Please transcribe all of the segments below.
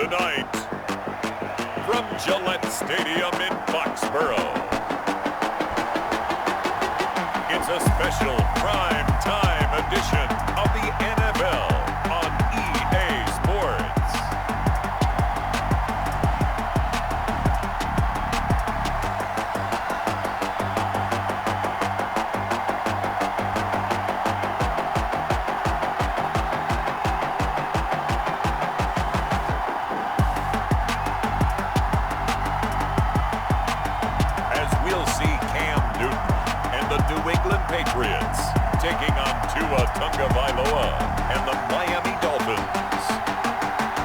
Tonight, from Gillette Stadium in Foxborough, it's a special prime time edition of the NFL on EA Sports. Patriots taking on Tua Tagovailoa and the Miami Dolphins.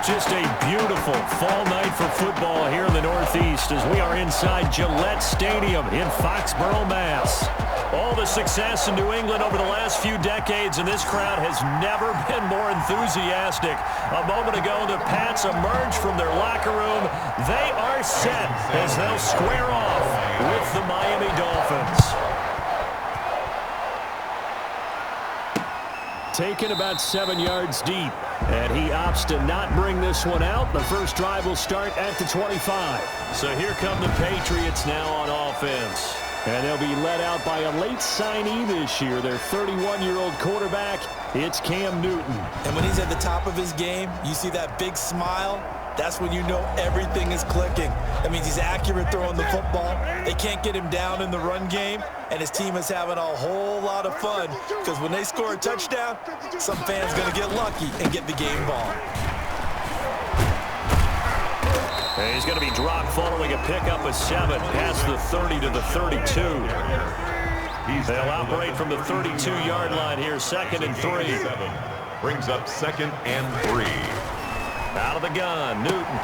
Just a beautiful fall night for football here in the Northeast as we are inside Gillette Stadium in Foxborough, Mass. All the success in New England over the last few decades, and this crowd has never been more enthusiastic. A moment ago, the Pats emerged from their locker room. They are set as they'll square off with the Miami Dolphins. Taken about 7 yards deep, and he opts to not bring this one out. The first drive will start at the 25. So here come the Patriots now on offense. And they'll be led out by a late signee this year, their 31-year-old quarterback. It's Cam Newton. And when he's at the top of his game, you see that big smile. That's when you know everything is clicking. That means he's accurate throwing the football. They can't get him down in the run game, and his team is having a whole lot of fun because when they score a touchdown, some fan's going to get lucky and get the game ball. And he's going to be dropped following a pickup of 7 past the 30 to the 32. They'll operate from the 32-yard line here, 2nd and 3. Brings up 2nd and 3. Out of the gun, Newton.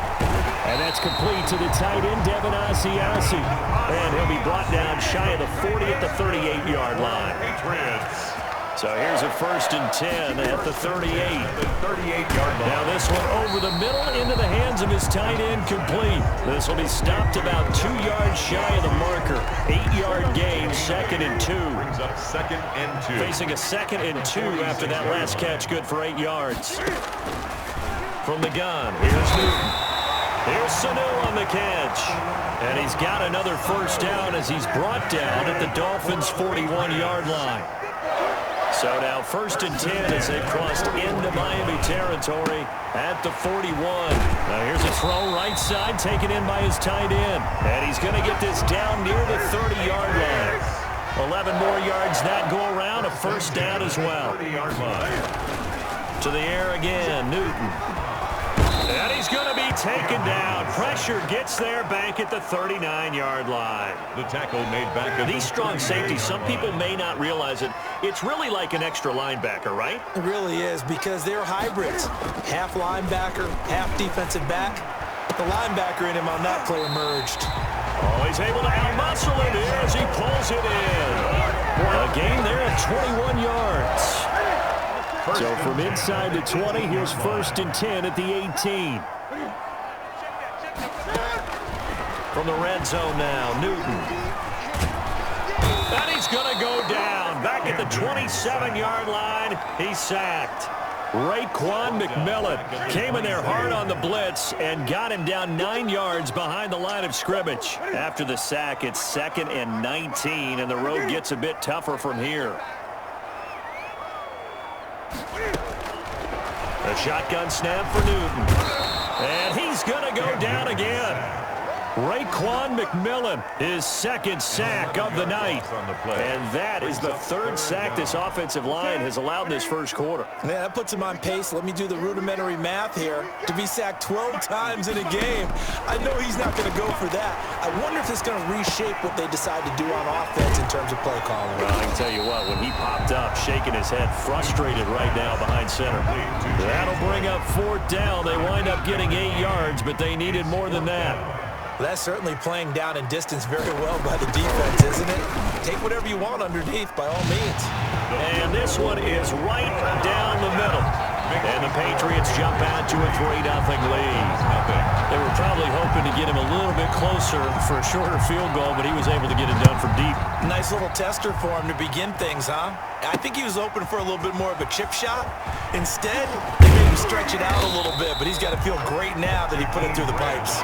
And that's complete to the tight end, Devin Asiasi. And he'll be brought down shy of the 40 at the 38-yard line. Patriots. So here's a 1st and 10 at the 38. The 38-yard line. Now this one over the middle into the hands of his tight end, complete. This will be stopped about 2 yards shy of the marker. 8-yard gain, 2nd and 2. Brings up 2nd and 2. Facing a 2nd and 2 after that last catch, good for 8 yards. From the gun, here's Newton. Here's Sanu on the catch. And he's got another first down as he's brought down at the Dolphins' 41-yard line. So now 1st and 10 as they've crossed into Miami territory at the 41. Now here's a throw right side taken in by his tight end. And he's going to get this down near the 30-yard line. 11 more yards that go around, a first down as well. 30-yard line. To the air again, Newton. And he's going to be taken down. Pressure gets there back at the 39-yard line. The tackle made back at these strong safeties, some people may not realize it. It's really like an extra linebacker, right? It really is because they're hybrids. Half linebacker, half defensive back. The linebacker in him on that play emerged. Oh, he's able to out-muscle it here as he pulls it in. A gain there at 21 yards. So from inside the 20, here's 1st and 10 at the 18. From the red zone now, Newton. And he's going to go down. Back at the 27-yard line, he's sacked. Raekwon McMillan came in there hard on the blitz and got him down 9 yards behind the line of scrimmage. After the sack, it's 2nd and 19, and the road gets a bit tougher from here. A shotgun snap for Newton. And he's going to go down again. Raekwon McMillan, his 2nd sack of the night. And that is the 3rd sack this offensive line has allowed in this first quarter. Man, that puts him on pace. Let me do the rudimentary math here. To be sacked 12 times in a game, I know he's not going to go for that. I wonder if it's going to reshape what they decide to do on offense in terms of play calling. Well, I can tell you what, when he popped up, shaking his head, frustrated right now behind center. That'll bring up 4th down. They wind up getting 8 yards, but they needed more than that. Well, that's certainly playing down and distance very well by the defense, isn't it? Take whatever you want underneath, by all means. And this one is right down the middle. And the Patriots jump out to a 3-0 lead. They were probably hoping to get him a little bit closer for a shorter field goal, but he was able to get it done from deep. Nice little tester for him to begin things, huh? I think he was open for a little bit more of a chip shot. Instead, they made him stretch it out a little bit, but he's got to feel great now that he put it through the pipes.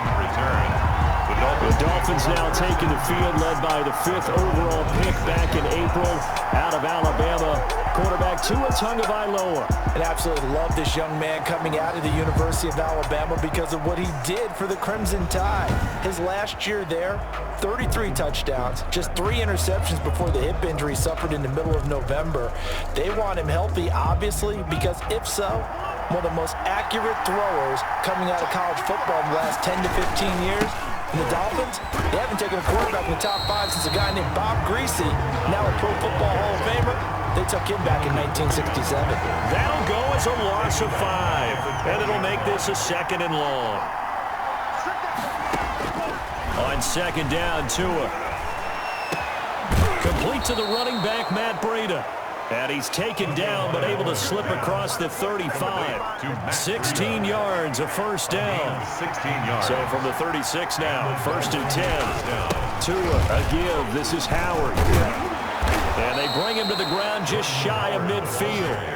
The Dolphins now taking the field, led by the 5th overall pick back in April out of Alabama, quarterback Tua Tagovailoa. And absolutely love this young man coming out of the University of Alabama because of what he did for the Crimson Tide. His last year there, 33 touchdowns, just 3 interceptions before the hip injury suffered in the middle of November. They want him healthy, obviously, because if so, one of the most accurate throwers coming out of college football in the last 10 to 15 years. And the Dolphins, they haven't taken a quarterback in the top 5 since a guy named Bob Greasy, now a Pro Football Hall of Famer. They took him back in 1967. That'll go as a loss of 5, and it'll make this a 2nd and long. On 2nd down, Tua. Complete to the running back, Matt Breida. And he's taken down, but able to slip across the 35. 16 yards, a first down. 16 yards. So from the 36 now, 1st and 10. Tua, a give. This is Howard. And they bring him to the ground just shy of midfield.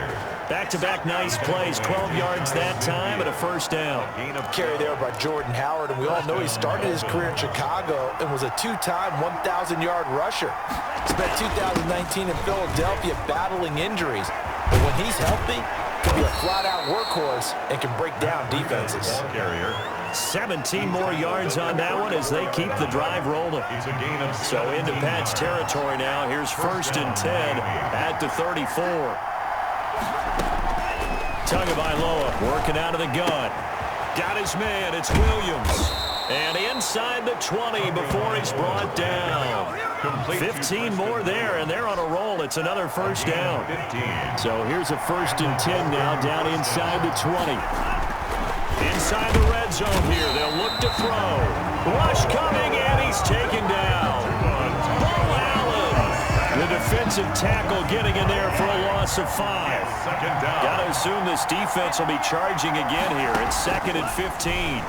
Back-to-back nice plays, 12 yards that time and a first down. Gain of carry there by Jordan Howard, and we all know he started his career in Chicago and was a 2-time 1,000-yard rusher. Spent 2019 in Philadelphia battling injuries, but when he's healthy, can be a flat-out workhorse and can break down defenses. Carrier. 17 more yards on that one as they keep the drive rolling. It's a gain of So into Pat's territory now. Here's 1st and 10 at the 34. Tagovailoa working out of the gun. Got his man. It's Williams. And inside the 20 before he's brought down. 15 more there, and they're on a roll. It's another first down. 15. So here's a 1st and 10 now down inside the 20. Inside the red zone here. They'll look to throw. Rush coming, and he's taken down. Bo Allen, the defensive tackle, getting in there for a loss of 5. 2nd down. Got to assume this defense will be charging again here. It's 2nd and 15.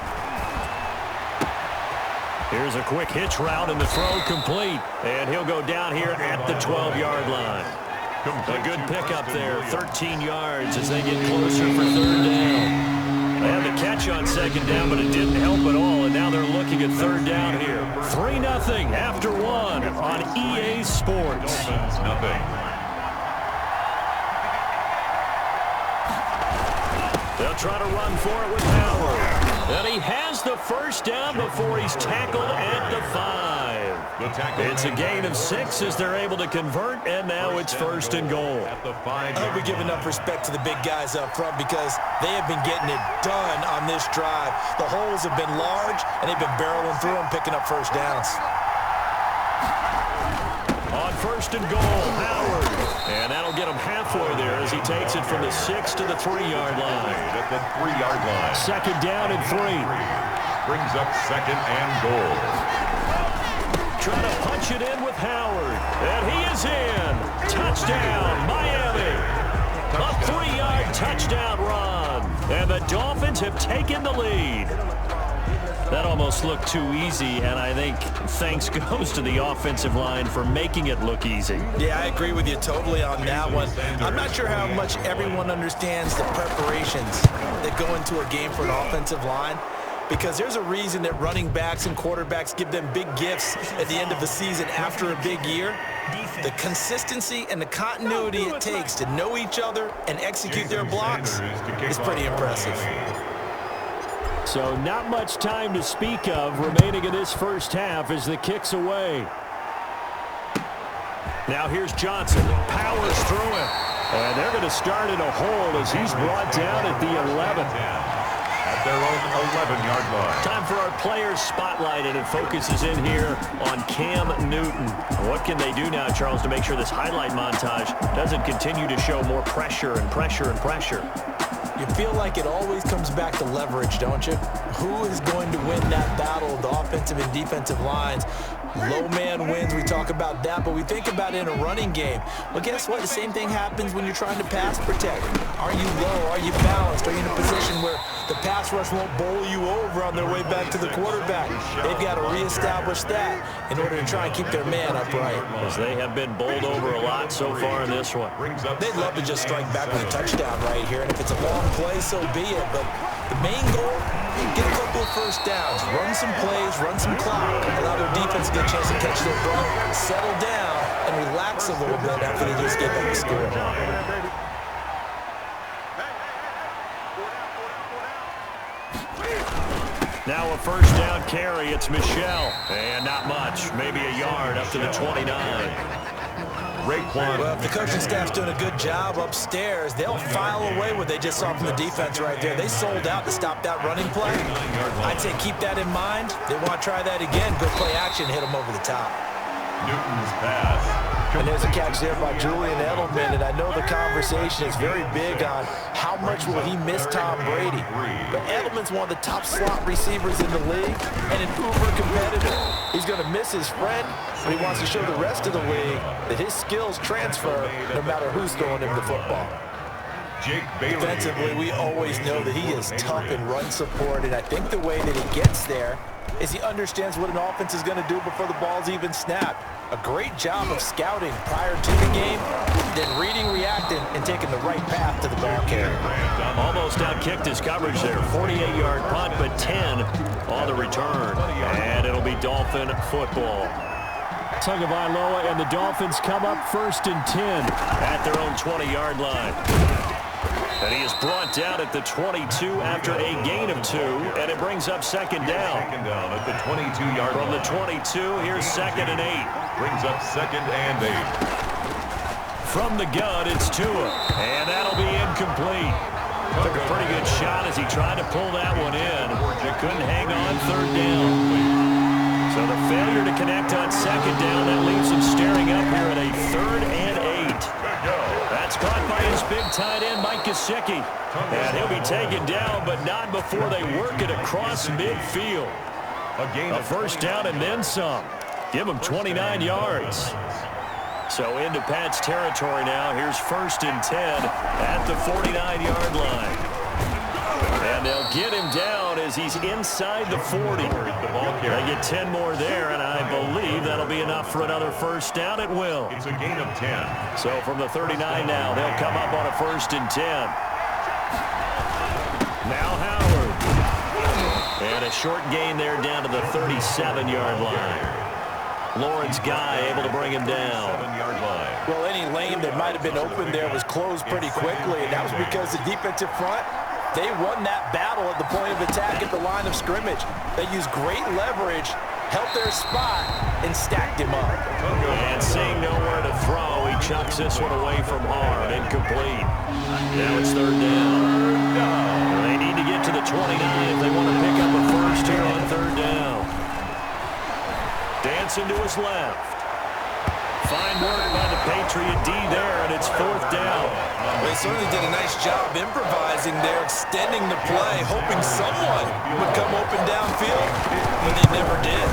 Here's a quick hitch route, and the throw complete. And he'll go down here at the 12-yard line. A good pickup there, 13 yards as they get closer for 3rd down. They had the catch on 2nd down, but it didn't help at all, and now they're looking at 3rd down here. 3-0 after 1 on EA Sports. Dolphins, nothing. They'll try to run for it with Howard. And he has the first down before he's tackled at the 5. It's a gain of 6 as they're able to convert, and now it's 1st and goal. At the 5. I hope we give enough respect to the big guys up front because they have been getting it done on this drive. The holes have been large, and they've been barreling through them, picking up first downs. On 1st and goal, Howard. And that'll get him halfway there as he takes it from the 6 to the 3-yard line. At the 3-yard line. 2nd down and 3. Brings up 2nd and goal. Trying to punch it in with Howard. And he is in. Touchdown, Miami. A 3-yard touchdown run. And the Dolphins have taken the lead. That almost looked too easy, and I think thanks goes to the offensive line for making it look easy. Yeah, I agree with you totally on that one. I'm not sure how much everyone understands the preparations that go into a game for an offensive line, because there's a reason that running backs and quarterbacks give them big gifts at the end of the season after a big year. The consistency and the continuity it takes to know each other and execute their blocks is pretty impressive. So not much time to speak of remaining in this first half as the kick's away. Now here's Johnson. Powers through it. And they're going to start in a hole as he's brought down at the 11. At their own 11-yard line. Time for our players spotlight, and it focuses in here on Cam Newton. What can they do now, Charles, to make sure this highlight montage doesn't continue to show more pressure and pressure and pressure? You feel like it always comes back to leverage, don't you? Who is going to win that battle of the offensive and defensive lines? Low man wins, we talk about that, but we think about it in a running game. Well, guess what? The same thing happens when you're trying to pass protect. Are you low? Are you balanced? Are you in a position where the pass rush won't bowl you over on their way back to the quarterback. They've got to reestablish that in order to try and keep their man upright. As they have been bowled over a lot so far in this one. They'd love to just strike back with a touchdown right here, and if it's a long play, so be it. But the main goal, get a couple of first downs, run some plays, run some clock, allow their defense to get a chance to catch their breath, settle down, and relax a little bit after they just get back to score. Now a first down carry. It's Michel. And not much. Maybe a yard up to the 29. Well, if the coaching staff's doing a good job upstairs, they'll file away what they just saw from the defense right there. They sold out to stop that running play. I'd say keep that in mind. They want to try that again. Good play action, hit them over the top. Newton's pass. And there's a catch there by Julian Edelman, and I know the conversation is very big on how much will he miss Tom Brady. But Edelman's one of the top slot receivers in the league and an uber competitor. He's going to miss his friend, but he wants to show the rest of the league that his skills transfer no matter who's throwing him the football. Defensively, we always know that he is tough in run support, and I think the way that he gets there is he understands what an offense is going to do before the ball's even snapped. A great job of scouting prior to the game, then reading, reacting, and taking the right path to the ball carrier. Almost outkicked his coverage there. 48-yard punt, but 10 on the return. And it'll be Dolphin football. Tagovailoa and the Dolphins come up 1st and 10 at their own 20-yard line. And he is brought down at the 22 after a gain of 2, and it brings up second down. Second down at the 22-yard line. From the 22, here's 2nd and 8. Brings up 2nd and 8. From the gun, it's Tua, and that'll be incomplete. Took a pretty good shot as he tried to pull that one in. Couldn't hang on 3rd down. So the failure to connect on 2nd down, that leaves him staring up here at a 3rd and 8. That's caught by his big tight end, Mike Gesicki. And he'll be taken down, but not before they work it across midfield. A first down and then some. Give him 29 yards. So into Pat's territory now. Here's 1st and 10 at the 49-yard line. And they'll get him down as he's inside the 40. They get 10 more there, and I believe that'll be enough for another first down. It will. It's a gain of 10. So from the 39 now, they'll come up on a 1st and 10. Now Howard. And a short gain there down to the 37-yard line. Lawrence Guy able to bring him down. 7-yard line. Well, any lane that might have been open there was closed pretty quickly, and that was because the defensive front, they won that battle at the point of attack at the line of scrimmage. They used great leverage, held their spot, and stacked him up. And seeing nowhere to throw, he chucks this one away from harm. Incomplete. Now it's 3rd down. They need to get to the 29 if they want to pick up a first here on 3rd down. Dancing to his left. Fine work by the Patriot D there, and it's 4th down. Well, they certainly did a nice job improvising there, extending the play, hoping someone would come open downfield, but they never did.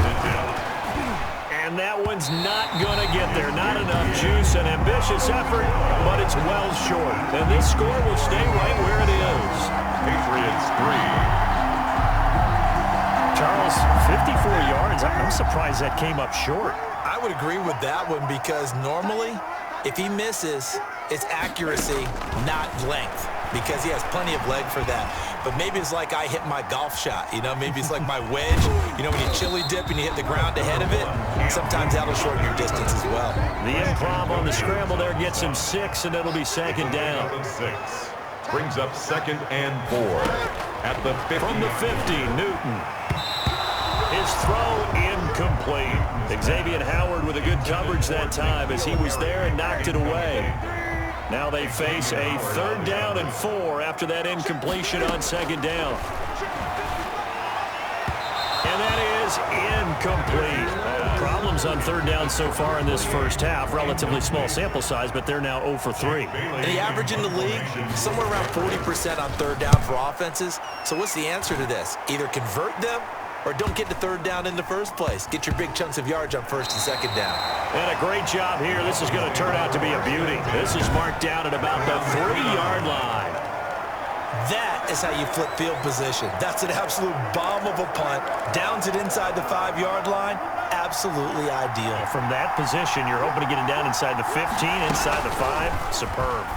And that one's not going to get there. Not enough juice, an ambitious effort, but it's well short. And this score will stay right where it is. Patriots 3. Charles, 54 yards. I'm surprised that came up short. I would agree with that one because normally, if he misses, it's accuracy, not length, because he has plenty of leg for that. But maybe it's like I hit my golf shot, you know? Maybe it's like my wedge. You know, when you chili dip and you hit the ground ahead of it, sometimes that'll shorten your distance as well. The improv on the scramble there gets him 6, and it'll be 2nd down. 6. Brings up 2nd and 4 at the 50. From the 50, Newton. His throw incomplete. Xavier Howard with a good coverage that time as he was there and knocked it away. Now they face a 3rd down and 4 after that incompletion on 2nd down. And that is incomplete. Problems on 3rd down so far in this first half. Relatively small sample size, but they're now 0 for 3. The average in the league, somewhere around 40% on 3rd down for offenses. So what's the answer to this? Either convert them or don't get to 3rd down in the first place. Get your big chunks of yards on 1st and 2nd down. And a great job here. This is going to turn out to be a beauty. This is marked down at about the 3-yard line. That is how you flip field position. That's an absolute bomb of a punt. Downs it inside the 5-yard line. Absolutely ideal. From that position, you're hoping to get it down inside the 15, inside the 5. Superb.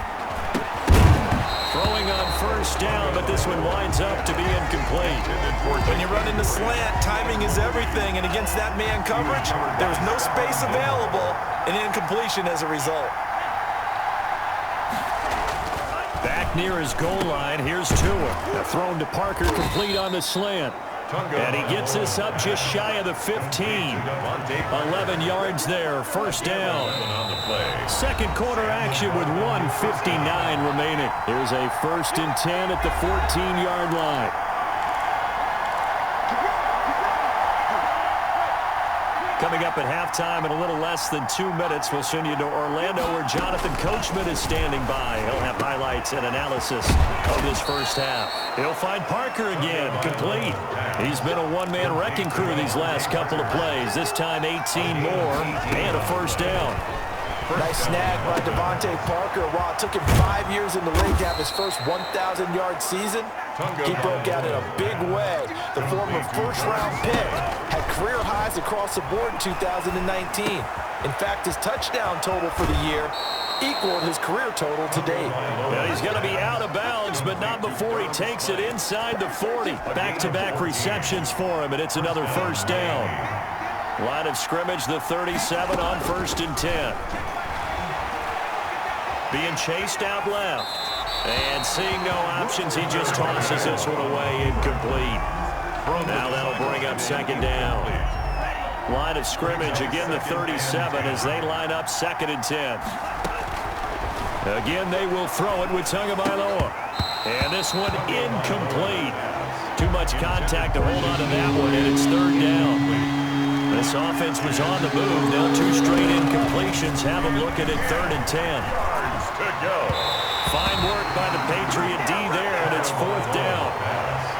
Throwing on first down, but this one winds up to be incomplete. When you run in the slant, timing is everything, and against that man coverage, there was no space available, and incompletion as a result. Back near his goal line, here's Tua. Thrown to Parker, complete on the slant. And he gets this up just shy of the 15. 11 yards there, first down. Second quarter action with 1:59 remaining. Here's a 1st and 10 at the 14-yard line. Coming up at halftime in a little less than 2 minutes, we'll send you to Orlando where Jonathan Coachman is standing by. He'll have highlights and analysis of this first half. He'll find Parker again, complete. He's been a one-man wrecking crew these last couple of plays. This time 18 more and a first down. Nice snag by Devontae Parker. While it took him 5 years in the league to have his first 1,000-yard season, he broke out in a big way. The former first-round pick had career highs across the board in 2019. In fact, his touchdown total for the year equaled his career total to date. Well, he's going to be out of bounds, but not before he takes it inside the 40. Back-to-back receptions for him, and it's another first down. Line of scrimmage, the 37 on 1st and 10. Being chased out left. And seeing no options, he just tosses this one away, incomplete. Now that'll bring up 2nd down. Line of scrimmage, again the 37 as they line up 2nd and 10. Again, they will throw it with Tagovailoa. And this one incomplete. Too much contact to hold on to that one, and it's 3rd down. This offense was on the move. Now 2 straight incompletions have them looking at 3rd and 10. To go. Fine work by the Patriot D there, and it's 4th down.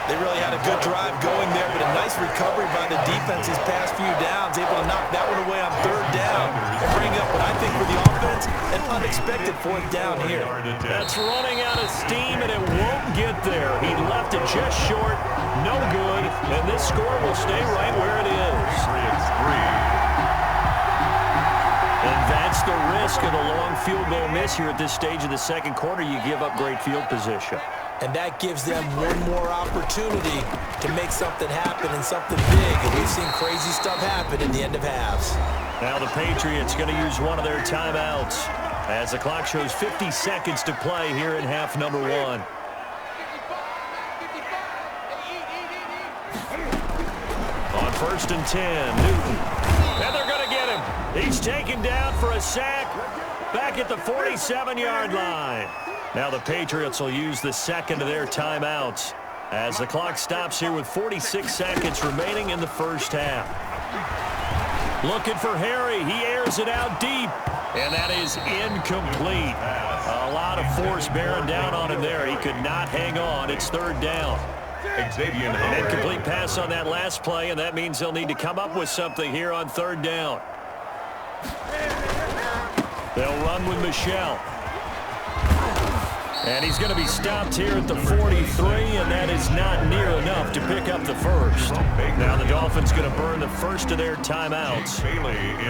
They really had a good drive going there, but a nice recovery by the defense these past few downs, able to knock that one away on 3rd down and bring up what I think for the offense, an unexpected 4th down here. That's running out of steam, and it won't get there. He left it just short, no good, and this score will stay right where it is. And that's the risk of the long field goal miss here at this stage of the 2nd quarter. You give up great field position. And that gives them one more opportunity to make something happen and something big. And we've seen crazy stuff happen in the end of halves. Now the Patriots going to use one of their timeouts as the clock shows 50 seconds to play here in half number 1. On 1st and 10, Newton. And they're going to get him. He's taken down for a sack back at the 47-yard line. Now the Patriots will use the 2nd of their timeouts as the clock stops here with 46 seconds remaining in the first half. Looking for Harry. He airs it out deep, and that is incomplete. A lot of force bearing down on him there. He could not hang on. It's 3rd down. An incomplete pass on that last play, and that means they'll need to come up with something here on 3rd down. They'll run with Michelle. And he's going to be stopped here at the 43, and that is not near enough to pick up the first. Now the Dolphins going to burn the first of their timeouts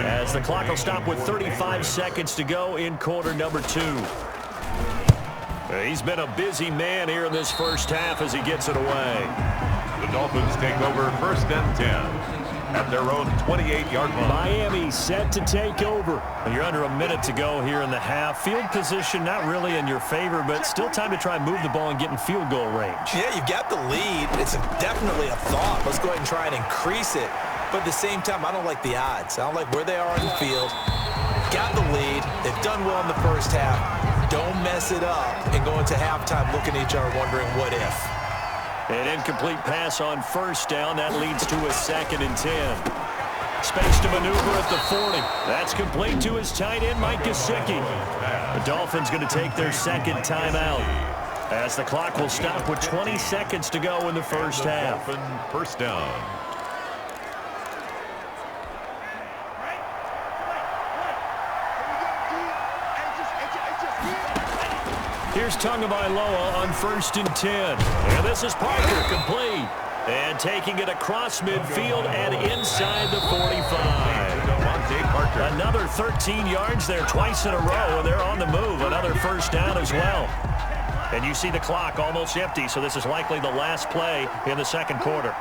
as the clock will stop with 35 seconds to go in quarter number 2. He's been a busy man here in this first half as he gets it away. The Dolphins take over 1st and 10 at their own 28-yard line. Miami set to take over. You're under a minute to go here in the half. Field position not really in your favor, but still time to try and move the ball and get in field goal range. Yeah, you've got the lead. It's definitely a thought. Let's go ahead and try and increase it. But at the same time, I don't like the odds. I don't like where they are on the field. Got the lead. They've done well in the first half. Don't mess it up and go into halftime looking at each other wondering what if. An incomplete pass on 1st down. That leads to a 2nd and 10. Space to maneuver at the 40. That's complete to his tight end, Mike Gesicki. The Dolphins going to take their 2nd timeout as the clock will stop with 20 seconds to go in the first half. First down. Here's Tagovailoa on 1st and 10. And this is Parker, complete. And taking it across midfield and inside the 45. Another 13 yards there twice in a row, and they're on the move. Another first down as well. And you see the clock almost empty, so this is likely the last play in the second quarter.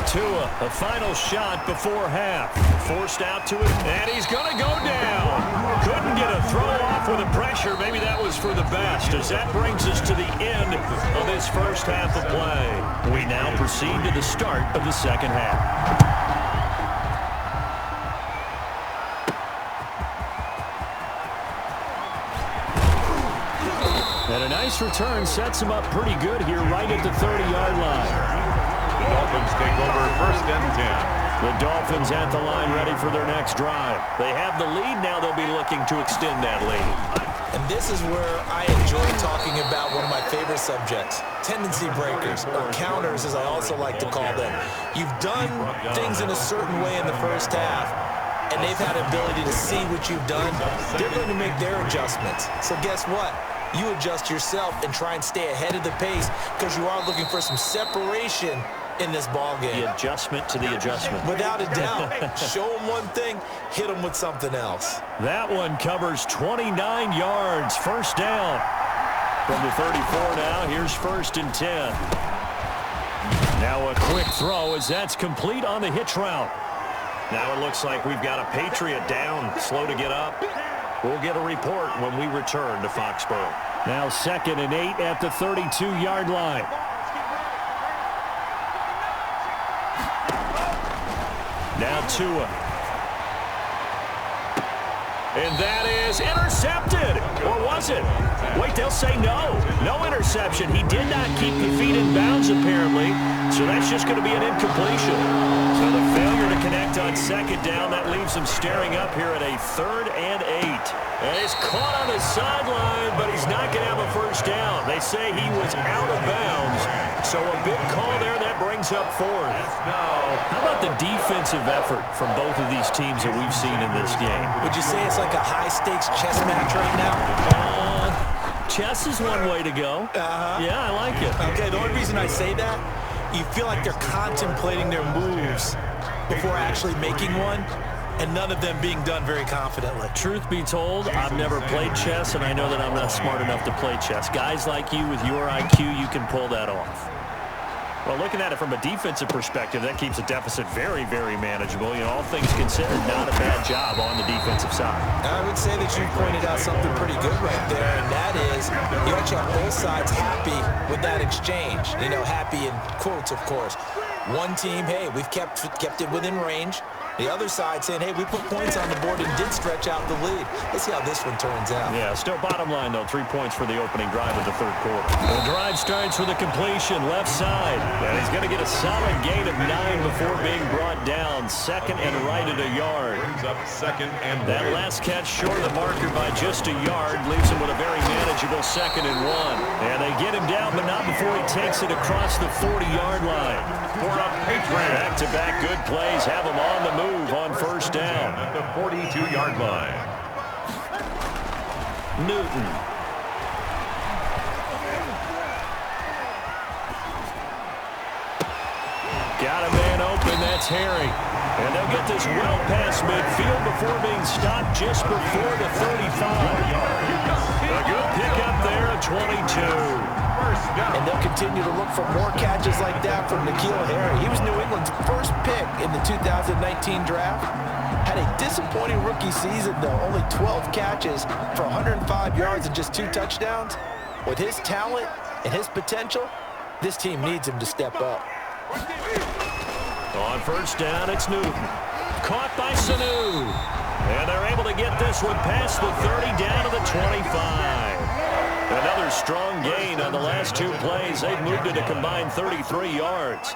Tua, a final shot before half. Forced out to it, and he's going to go down. Couldn't get a throw off with the pressure. Maybe that was for the best, as that brings us to the end of this first half of play. We now proceed to the start of the second half. And a nice return sets him up pretty good here right at the 30-yard line. The Dolphins take over 1st and 10. The Dolphins at the line ready for their next drive. They have the lead. Now they'll be looking to extend that lead. And this is where I enjoy talking about one of my favorite subjects, tendency breakers, or counters as I also like to call them. You've done things in a certain way in the first half, and they've had ability to see what you've done. They're going to make their adjustments. So guess what? You adjust yourself and try and stay ahead of the pace because you are looking for some separation in this ball game. The adjustment to the adjustment. Without a doubt. Show them one thing, hit them with something else. That one covers 29 yards. First down. From the 34 now, here's 1st and 10. Now a quick throw as that's complete on the hitch route. Now it looks like we've got a Patriot down, slow to get up. We'll get a report when we return to Foxborough. Now 2nd and 8 at the 32-yard line. Now Tua. And that is intercepted. Or was it? Wait, they'll say no. No interception. He did not keep the feet in bounds, apparently. So that's just going to be an incompletion. So the failure to connect on 2nd down, that leaves him staring up here at a 3rd and 8. And he's caught on the sideline, but he's not going to have a first down. They say he was out of bounds. So a big call there, that brings up 4th. How about the defensive effort from both of these teams that we've seen in this game? Would you say it's like a high-stakes chess match right now? Chess is one way to go. Yeah, I like it. Okay, the only reason I say that, you feel like they're contemplating their moves before actually making one, and none of them being done very confidently. Truth be told, I've never played chess, and I know that I'm not smart enough to play chess. Guys like you with your IQ, you can pull that off. Well, looking at it from a defensive perspective, that keeps a deficit very, very manageable. You know, all things considered, not a bad job on the defensive side. I would say that you pointed out something pretty good right there, and that is you actually have both sides happy with that exchange. You know, happy in quotes, of course. One team, hey, we've kept it within range. The other side saying, hey, we put points on the board and did stretch out the lead. Let's see how this one turns out. Yeah, still bottom line, though. 3 points for the opening drive of the 3rd quarter. The drive starts with a completion, left side. And he's going to get a solid gain of 9 before being brought down. 2nd and right at a yard. Brings up 2nd and that last catch short of the marker by just a yard leaves him with a very manageable 2nd and 1. And they get him down, but not before he takes it across the 40-yard line. For a Patriot. Back-to-back good plays have him on the move on 1st down. At the 42-yard line. Newton. Got a man open, that's Harry. And they'll get this well past midfield before being stopped just before the 35. A good pickup there at 22. And they'll continue to look for more catches like that from N'Keal Harry. He was New England's first pick in the 2019 draft. Had a disappointing rookie season, though. Only 12 catches for 105 yards and just 2 touchdowns. With his talent and his potential, this team needs him to step up. On 1st down, it's Newton. Caught by Sanu. And they're able to get this one past the 30 down to the 25. Another strong gain on the last 2 plays. They've moved it a combined 33 yards.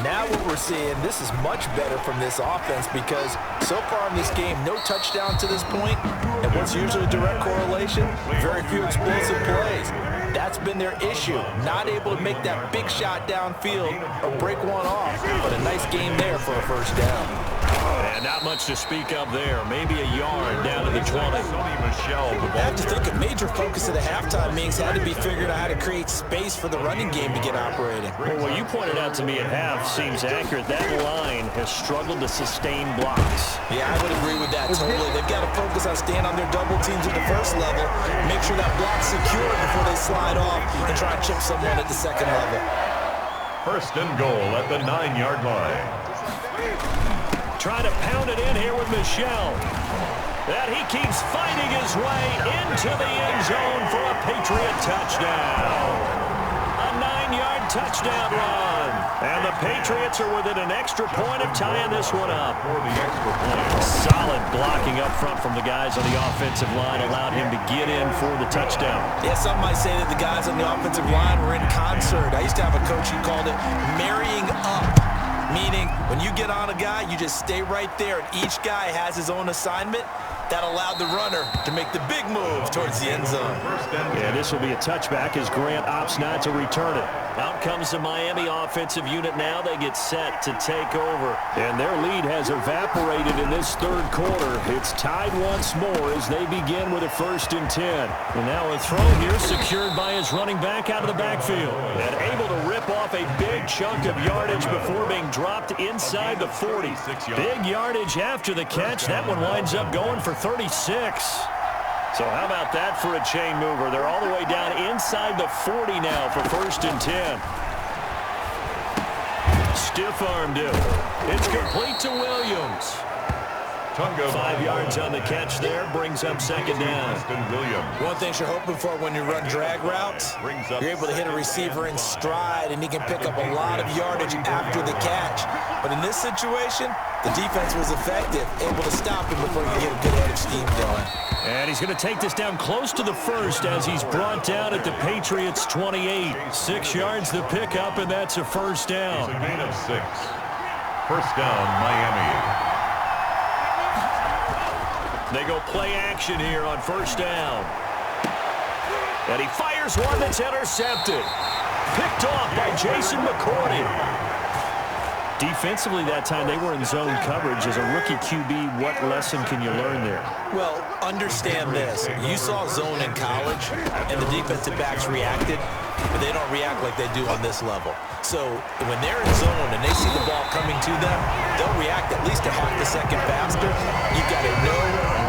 Now what we're seeing, this is much better from this offense because so far in this game, no touchdown to this point. And what's usually a direct correlation? Very few explosive plays. That's been their issue. Not able to make that big shot downfield or break one off. But a nice game there for a first down. And not much to speak of there. Maybe a yard down to the 20. I have to think a major focus of the halftime meetings had to be figuring out how to create space for the running game to get operating. Well, what you pointed out to me at half seems accurate. That line has struggled to sustain blocks. Yeah, I would agree with that totally. They've got to focus on staying on their double teams at the first level, make sure that block's secure before they slide off and try and chip someone at the second level. First and goal at the 9-yard line. Trying to pound it in here with Michel. And he keeps fighting his way into the end zone for a Patriot touchdown. A 9-yard touchdown run. And the Patriots are within an extra point of tying this one up. For the extra point. Solid blocking up front from the guys on the offensive line allowed him to get in for the touchdown. Yeah, some might say that the guys on the offensive line were in concert. I used to have a coach who called it marrying up. Meaning, when you get on a guy, you just stay right there, and each guy has his own assignment. That allowed the runner to make the big move towards the end zone. Yeah, this will be a touchback as Grant opts not to return it. Out comes the Miami offensive unit now. They get set to take over. And their lead has evaporated in this third quarter. It's tied once more as they begin with a 1st and 10. And now a throw here secured by his running back out of the backfield. And able to rip off a big chunk of yardage before being dropped inside the 40. Big yardage after the catch. That one winds up going for 36. So how about that for a chain mover? They're all the way down inside the 40 now for 1st and 10. Stiff armed it. It's complete to Williams. 5 yards on the catch there, brings up 2nd down. One thing you're hoping for when you run drag routes, you're able to hit a receiver in stride, and he can pick up a lot of yardage after the catch. But in this situation, the defense was effective, able to stop him before he could get a good head of steam going. And he's going to take this down close to the 1st as he's brought down at the Patriots' 28. 6 yards the pickup, and that's a 1st down. It's a gain of 6. 1st down, Miami. They go play action here on 1st down. And he fires one that's intercepted. Picked off by Jason McCourty. Defensively that time, they were in zone coverage. As a rookie QB, what lesson can you learn there? Well, understand this. You saw zone in college, and the defensive backs reacted, but they don't react like they do on this level. So when they're in zone and they see the ball coming to them, they'll react at least a half a second faster. You've got to know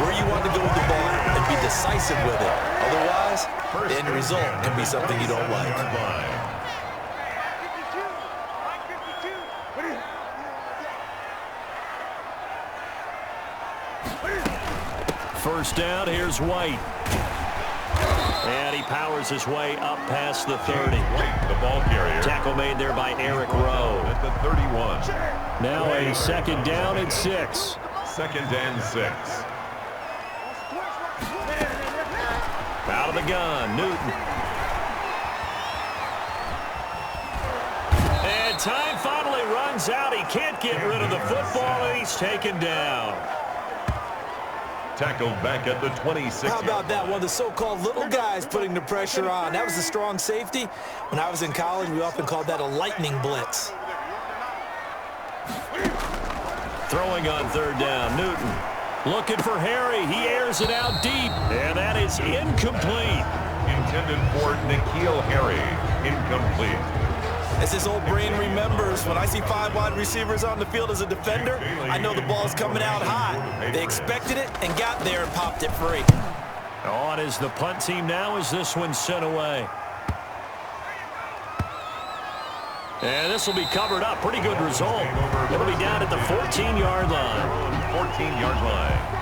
where you want to go with the ball and be decisive with it. Otherwise, the end result can be something you don't like. First down, here's White. And he powers his way up past the 30. White, the ball carrier. Tackle made there by Eric Rowe. At the 31. Now a 2nd down and 6. 2nd and 6. Out of the gun, Newton. And time finally runs out. He can't get rid of the football, and he's taken down. Tackled back at the 26. How about that? One of the so-called little guys putting the pressure on. That was a strong safety. When I was in college, we often called that a lightning blitz. Throwing on 3rd down, Newton. Looking for Harry. He airs it out deep. And that is incomplete. Intended for N'Keal Harry. Incomplete. As his old brain remembers, when I see 5 wide receivers on the field as a defender, I know the ball's coming out hot. They expected it and got there and popped it free. On is the punt team now as this one's sent away. And this will be covered up. Pretty good result. It'll be down at the 14-yard line. 14-yard line.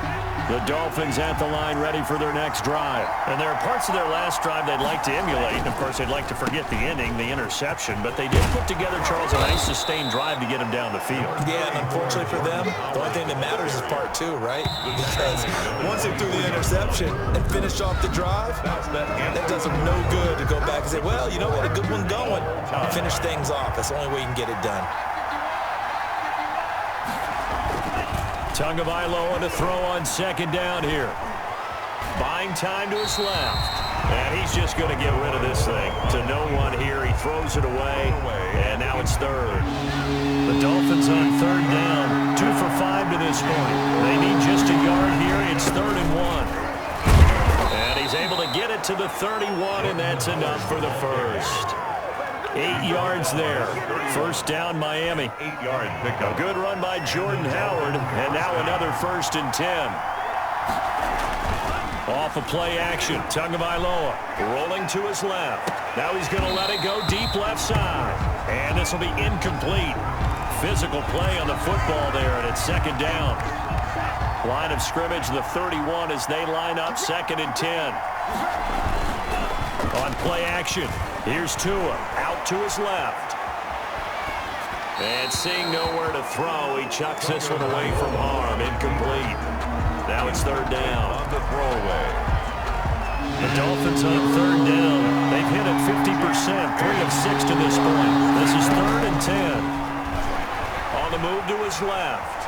The Dolphins at the line ready for their next drive. And there are parts of their last drive they'd like to emulate. And of course, they'd like to forget the ending, the interception. But they did put together, Charles, a nice sustained drive to get him down the field. Yeah, and unfortunately for them, the only thing that matters is part 2, right? Because once they threw the interception and finished off the drive, that does them no good to go back and say, well, you know what, a good one going. Finish things off. That's the only way you can get it done. Tagovailoa on a throw on 2nd down here. Buying time to his left. And he's just going to get rid of this thing. To no one here. He throws it away, and now it's third. The Dolphins on third down. 2 for 5 to this point. They need just a yard here. It's 3rd and 1. And he's able to get it to the 31, and that's enough for the first. 8 yards there. First down, Miami. 8-yard pickup. A good run by Jordan Howard, and now another 1st and 10. Off of play action, Tagovailoa rolling to his left. Now he's going to let it go deep left side. And this will be incomplete. Physical play on the football there, and it's 2nd down. Line of scrimmage, the 31 as they line up 2nd and 10. On play action, here's Tua out to his left. And seeing nowhere to throw, he chucks this one away from harm. Incomplete. Now it's 3rd down. On the throwaway. The Dolphins on 3rd down. They've hit it 50%, 3 of 6 to this point. This is 3rd and 10. On the move to his left.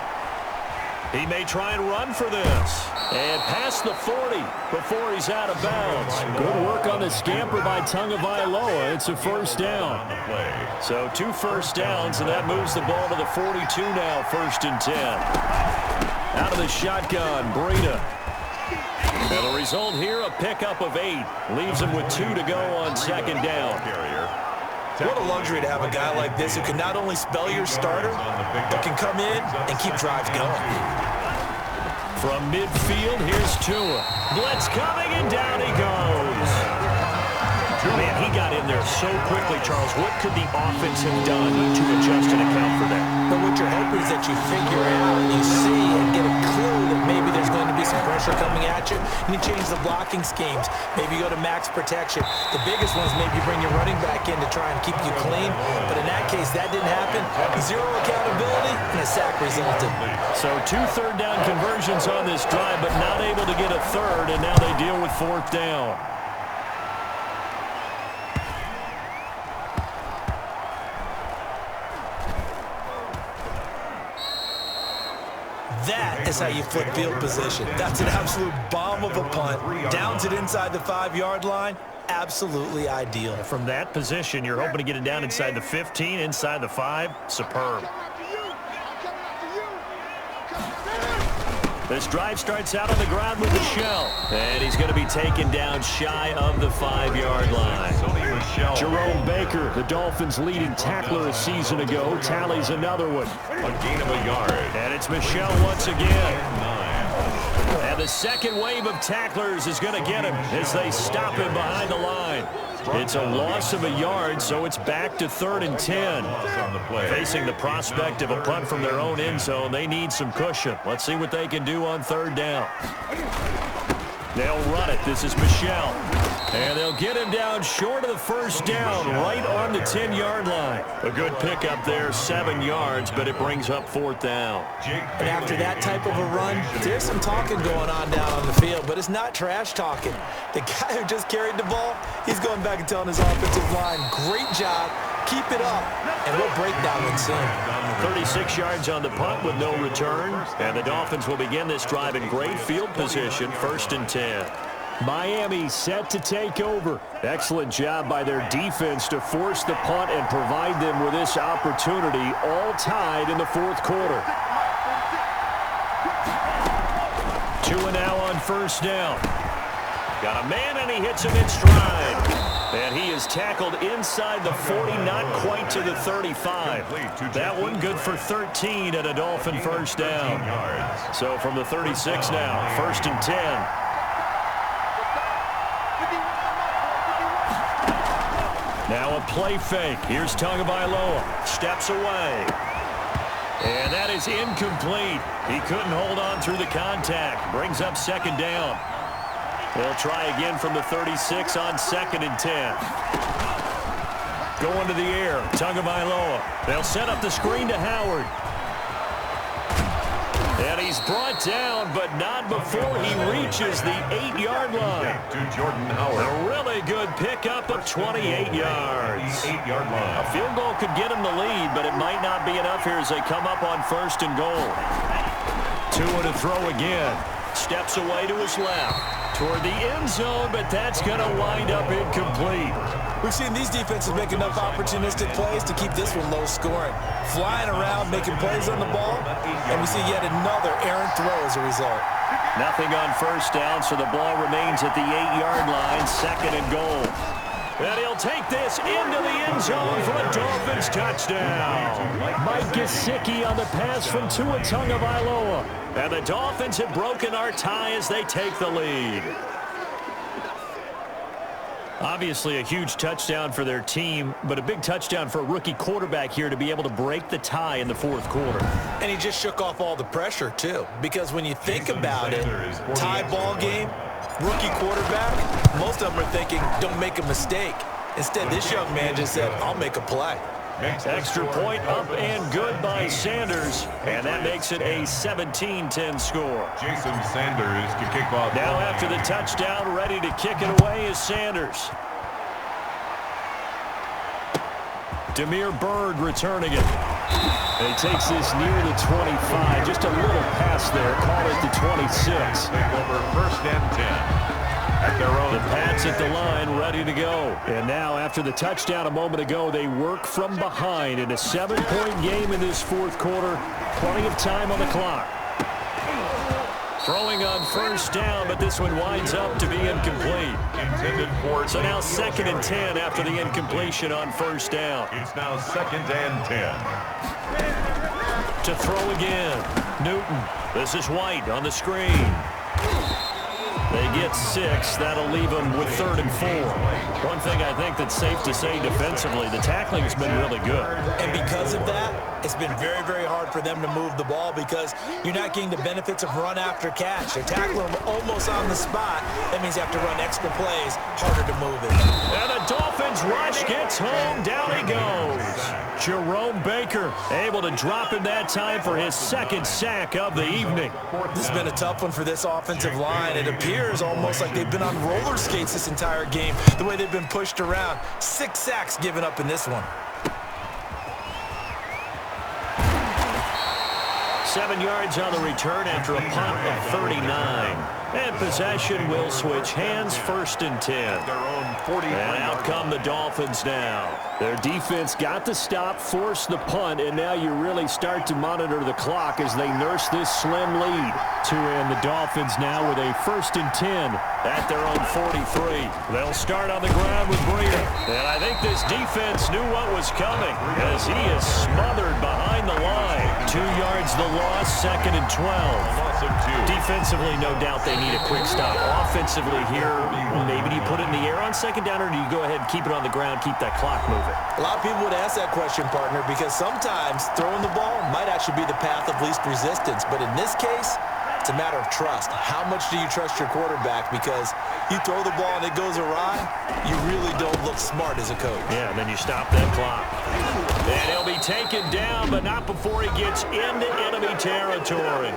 He may try and run for this. And past the 40 before he's out of bounds. Good work on the scamper by Tagovailoa. It's a 1st down. So 2 first downs, and that moves the ball to the 42 now, 1st and 10. Out of the shotgun, Breida. And the result here, a pickup of 8. Leaves him with 2 to go on 2nd down. What a luxury to have a guy like this who can not only spell your starter, but can come in and keep drives going. From midfield, here's Tua. Blitz coming, and down he goes. Man, he got in there so quickly, Charles. What could the offense have done to adjust and account for that? But what you're hoping is that you figure out, you see, and get a clue that maybe there's going to be some pressure coming at you, and you change the blocking schemes. Maybe you go to max protection. The biggest one is maybe you bring your running back in to try and keep you clean. But in that case, that didn't happen. 0 accountability, and a sack resulted. So 2 third down conversions on this drive, but not able to get a third, and now they deal with 4th down. That is how you flip field position. That's an absolute bomb of a punt. Downs it inside the 5-yard line. Absolutely ideal. From that position, you're hoping to get it down inside the 15, inside the 5. Superb. This drive starts out on the ground with Michel. And he's going to be taken down shy of the 5-yard line. Jerome Baker, the Dolphins' leading tackler a season ago, tallies another one. A gain of a yard. And it's Michel once again. And the second wave of tacklers is going to get him as they stop him behind the line. It's a loss of a yard, so it's back to 3rd and 10. Facing the prospect of a punt from their own end zone, they need some cushion. Let's see what they can do on 3rd down. They'll run it. This is Michel. And they'll get him down short of the 1st down, right on the 10-yard line. A good pickup there, 7 yards, but it brings up 4th down. And after that type of a run, there's some talking going on down on the field, but it's not trash talking. The guy who just carried the ball, he's going back and telling his offensive line, great job, keep it up, and we'll break that one soon. 36 yards on the punt with no return, and the Dolphins will begin this drive in great field position, 1st and 10. Miami set to take over. Excellent job by their defense to force the punt and provide them with this opportunity, all tied in the 4th quarter. Tua now on 1st down. Got a man, and he hits him in stride. And he is tackled inside the 40, not quite to the 35. That one good for 13 and a Dolphin 1st down. So from the 36 now, 1st and 10. Now a play fake. Here's Tagovailoa. Steps away. And that is incomplete. He couldn't hold on through the contact. Brings up 2nd down. They'll try again from the 36 on 2nd and 10. Going to the air. Tagovailoa. They'll set up the screen to Howard. And he's brought down, but not before he reaches the 8-yard line. To Jordan Howard. A really good pickup of 28 yards. 8-yard line. A field goal could get him the lead, but it might not be enough here as they come up on 1st and goal. Tua to throw again. steps away to his left. Toward the end zone, but that's going to wind up incomplete. We've seen these defenses make enough opportunistic plays to keep this one low scoring. Flying around, making plays on the ball, and we see yet another errant throw as a result. Nothing on first down, so the ball remains at the 8-yard line, 2nd and goal. And he'll take this into the end zone for a Dolphins touchdown. Mike Gesicki on the pass from Tua Tagovailoa. And the Dolphins have broken our tie as they take the lead. Obviously a huge touchdown for their team, but a big touchdown for a rookie quarterback here to be able to break the tie in the 4th quarter. And he just shook off all the pressure, too. Because when you think about it, tie ball game, rookie quarterback, most of them are thinking, don't make a mistake. Instead, this young man just said, I'll make a play. Extra point up and good by Sanders, and that makes it a 17-10 score. Jason Sanders to kick off. Now after the touchdown, ready to kick it away is Sanders. Demir Bird returning it. And he takes this near the 25. Just a little pass there. Call it the 26. Take over 1st and 10. At their own. The Pats at the line, ready to go. And now, after the touchdown a moment ago, they work from behind in a 7-point game in this 4th quarter. Plenty of time on the clock. Throwing on first down, but this one winds up to be incomplete. So now 2nd and 10 after the incompletion on first down. It's now 2nd and 10. To throw again. Newton. This is White on the screen. They get 6. That'll leave them with 3rd and 4. One thing I think that's safe to say defensively, the tackling has been really good. And because of that, it's been very, very hard for them to move the ball because you're not getting the benefits of run after catch. They're tackling them almost on the spot. That means you have to run extra plays, harder to move it. And the Dolphins rush gets home. Down he goes. Jerome Baker able to drop him that time for his 2nd sack of the evening. This has been a tough one for this offensive line. It appears almost like they've been on roller skates this entire game, the way they've been pushed around. 6 sacks given up in this one. 7 yards on the return after a punt of 39. And possession will switch hands, 1st and 10. And out come the Dolphins now. Their defense got the stop, forced the punt, and now you really start to monitor the clock as they nurse this slim lead. And the Dolphins now with a 1st and 10 at their own 43. They'll start on the ground with Breida. And I think this defense knew what was coming as he is smothered behind the line. 2 yards the loss, 2nd and 12. Defensively, no doubt they need a quick stop. Offensively here, maybe do you put it in the air on 2nd down, or do you go ahead and keep it on the ground, keep that clock moving? A lot of people would ask that question, partner, because sometimes throwing the ball might actually be the path of least resistance. But in this case, it's a matter of trust. How much do you trust your quarterback? Because you throw the ball and it goes awry, you really don't look smart as a coach. Yeah, and then you stop that clock. And he'll be taken down, but not before he gets into enemy territory.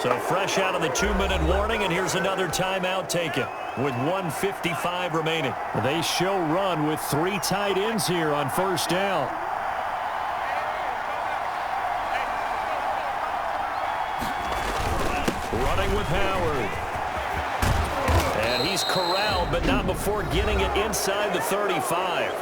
So fresh out of the 2-minute warning, and here's another timeout taken with 1:55 remaining. They show run with 3 tight ends here on first down. Running with Howard. And he's corralled, but not before getting it inside the 35.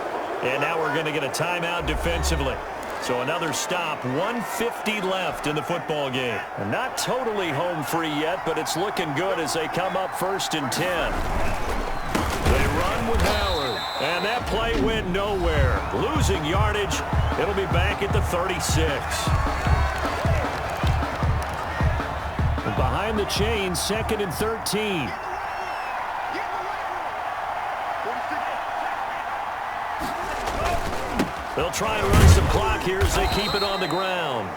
And now we're going to get a timeout defensively. So another stop, 1:50 left in the football game. And not totally home free yet, but it's looking good as they come up 1st and 10. They run with Howard, and that play went nowhere. Losing yardage, it'll be back at the 36. And behind the chains, 2nd and 13. They'll try and run some clock here as they keep it on the ground.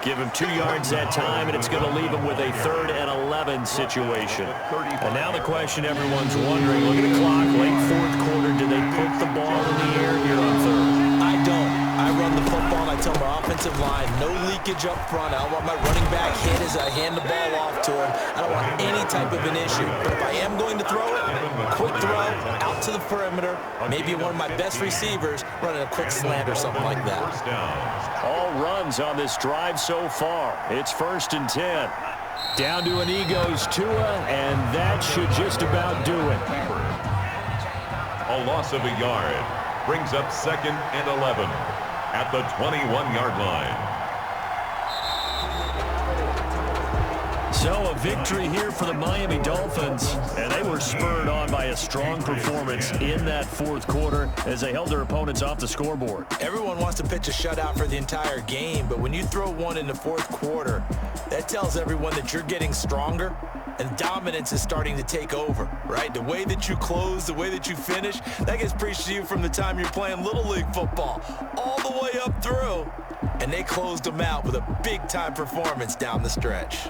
Give him 2 yards that time, and it's going to leave him with a 3rd and 11 situation. And now the question everyone's wondering, look at the clock, late 4th quarter, do they put the ball in the air here on 3rd? I don't. I run the football, and I tell my offensive line, no leakage up front. I don't want my running back hit as I hand the ball off to him. I don't want any type of an issue. But if I am going to throw it, quick throw, out to the perimeter, maybe one of my best receivers running a quick slant or something like that. All runs on this drive so far. It's 1st and 10. Down to a knee goes Tua, and that should just about do it. A loss of a yard brings up 2nd and 11 at the 21-yard line. So a victory here for the Miami Dolphins, and they were spurred on by a strong performance in that fourth quarter as they held their opponents off the scoreboard. Everyone wants to pitch a shutout for the entire game, but when you throw one in the fourth quarter, that tells everyone that you're getting stronger and dominance is starting to take over, right? The way that you close, the way that you finish, that gets preached to you from the time you're playing Little League football all the way up through, and they closed them out with a big-time performance down the stretch.